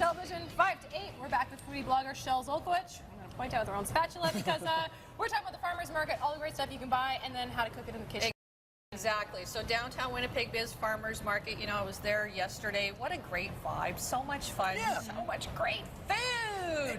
television, 5 to 8. We're back with foodie blogger Shel Zolkewich. I'm going to point out their own spatula because we're talking about the farmer's market, all the great stuff you can buy, and then how to cook it in the kitchen. Exactly. So downtown Winnipeg Biz Farmers Market, you know, I was there yesterday. What a great vibe. So much fun. Yeah. So much great food.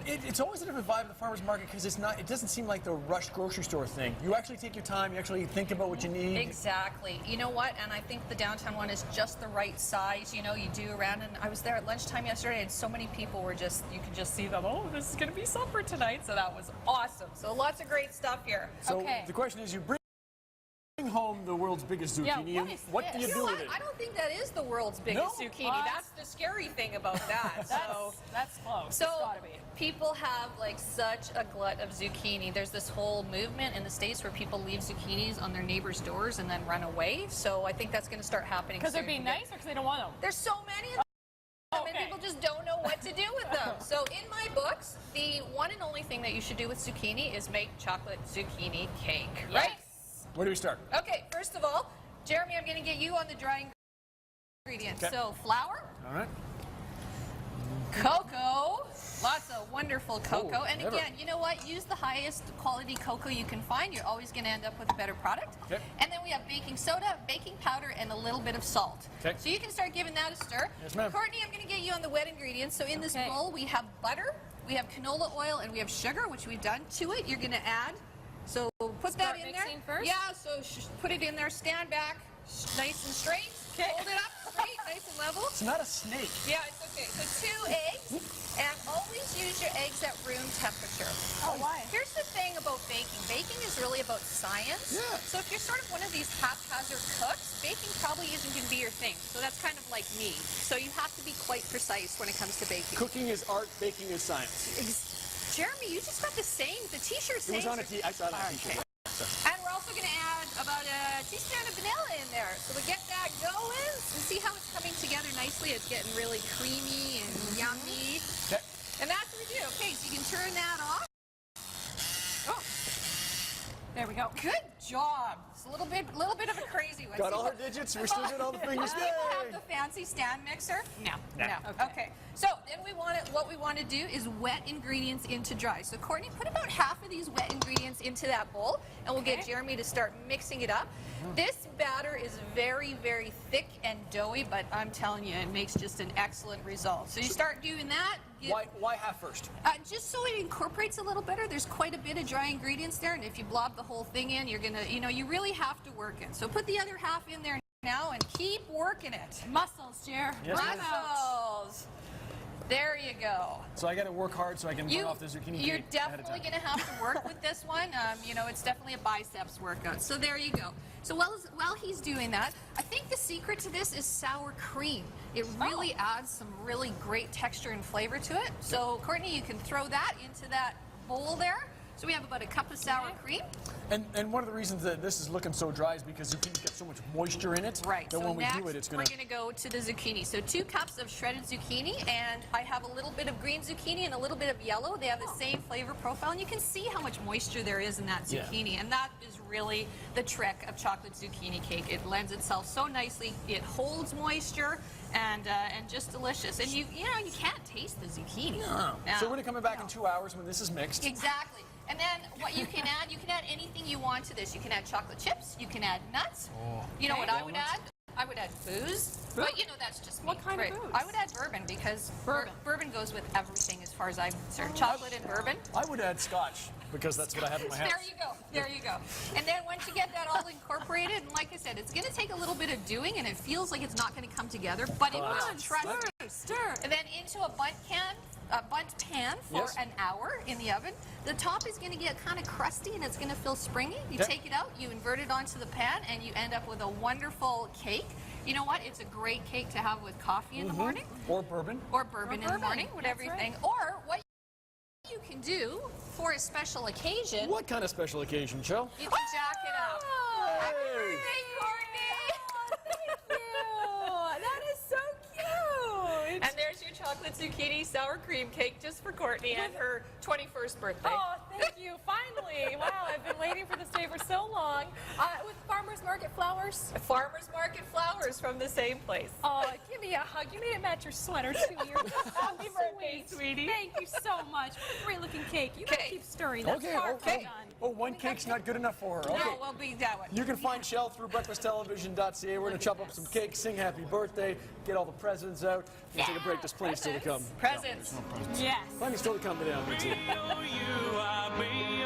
It's always a different vibe at the farmer's market because it doesn't seem like the rushed grocery store thing. You actually take your time, you actually think about what you need. Exactly. You know what? And I think the downtown one is just the right size. You know, you do around, and I was there at lunchtime yesterday and so many people were just, you could just see them, oh, this is going to be supper tonight. So that was awesome. So lots of great stuff here. So the question is, you bring home the world's biggest zucchini, and what do you do with it? I don't think that is the world's biggest zucchini. That's the scary thing about that. That's close. So people have like such a glut of zucchini. There's this whole movement in the States where people leave zucchinis on their neighbors' doors and then run away. So I think that's going to start happening because they're being nice or because they don't want them? There's so many of them. And people just don't know what to do with them. So in my books, the one and only thing that you should do with zucchini is make chocolate zucchini cake, right? Where do we start? Okay, first of all, Jeremy, I'm going to get you on the dry ingredients. Okay. So flour, all right, cocoa, lots of wonderful cocoa. And again, you know what? Use the highest quality cocoa you can find. You're always going to end up with a better product. Okay. And then we have baking soda, baking powder, and a little bit of salt. Okay. So you can start giving that a stir. Yes, ma'am. Courtney, I'm going to get you on the wet ingredients. So in this bowl, we have butter, we have canola oil, and we have sugar, which we've done to it. You're going to add. So put that in there. First? Yeah, so put it in there, stand back, nice and straight. Hold it up straight, nice and level. It's not a snake. Yeah, it's okay. So 2 eggs, and always use your eggs at room temperature. Oh, why? Here's the thing about baking. Baking is really about science. Yeah. So if you're sort of one of these haphazard cooks, baking probably isn't going to be your thing. So that's kind of like me. So you have to be quite precise when it comes to baking. Cooking is art, baking is science. Jeremy, you just got the t-shirt saying. It was on a I saw it on a t-shirt. And we're also going to add about a teaspoon of vanilla in there. So we get that going and see how it's coming together nicely. It's getting really creamy and yummy. Okay. And that's what we do. Okay, so you can turn that off. Oh. There we go. Good job. It's a little bit of a crazy one. Got all her digits. We're still doing all the fingers. Do people have the fancy stand mixer? No. Okay. So then what we want to do is wet ingredients into dry. So Courtney, put about half of these wet ingredients into that bowl, and we'll get Jeremy to start mixing it up. This batter is very, very thick and doughy, but I'm telling you, it makes just an excellent result. So you start doing that. Why half first? Just so it incorporates a little better. There's quite a bit of dry ingredients there, and if you blob the whole thing in, you're gonna, you really have to work it. So put the other half in there now and keep working it. Muscles, Jer. Yes, Muscles. There you go. So I got to work hard so I can burn off the zucchini cake. You're definitely going to have to work with this one. It's definitely a biceps workout. So there you go. So while he's doing that, I think the secret to this is sour cream. It really adds some really great texture and flavor to it. So Courtney, you can throw that into that bowl there. So we have about a cup of sour cream. And one of the reasons that this is looking so dry is because zucchini's got so much moisture in it. Right. That so when next, we do it, it's going we're going to go to the zucchini. So 2 cups of shredded zucchini, and I have a little bit of green zucchini and a little bit of yellow. They have the same flavor profile, and you can see how much moisture there is in that zucchini. And that is really the trick of chocolate zucchini cake. It lends itself so nicely. It holds moisture. And just delicious. And you can't taste the zucchini. No. So we're coming back in 2 hours when this is mixed. Exactly. And then what you can add anything you want to this. You can add chocolate chips. You can add nuts. You know what I would add? I would add booze. But that's just me. What kind of booze? I would add bourbon because bourbon goes with everything as far as I'm concerned. Chocolate and bourbon. I would add scotch because that's what I have in my house. There you go. And then once you get that all incorporated, and like I said, it's going to take a little bit of doing, and it feels like it's not going to come together, but it will. Trust me. Stir. And then into a bundt pan for an hour in the oven. The top is going to get kind of crusty and it's going to feel springy. You take it out, you invert it onto the pan, and you end up with a wonderful cake. You know what? It's a great cake to have with coffee in the morning. Or bourbon. Or bourbon in the morning, whatever you think. Or what you can do for a special occasion. What kind of special occasion, Shel? You can jack it up. Happy birthday, Courtney! Thank you. That is so cute. And there's your chocolate zucchini sour cream cake just for Courtney and her 21st birthday. Oh, thank you. you. Finally. Wow, I've been waiting for this day for so long. With Farmers Market flowers. Farmers Market flowers from the same place. Oh, give me a hug. You made it match your sweater, too. You're Happy birthday, sweet. sweetie. Thank you so much. What a great-looking cake. You gotta Okay. keep stirring. That's Okay, far okay. from done. Oh, one cake's not good enough for her. Okay. No, we'll be that one. You can find Shel through breakfasttelevision.ca. We're going to chop up some cake, sing happy birthday, get all the presents out. We'll take a break. There's plenty still to come. Presents. Yes. Plenty still to come today on the team. You are me,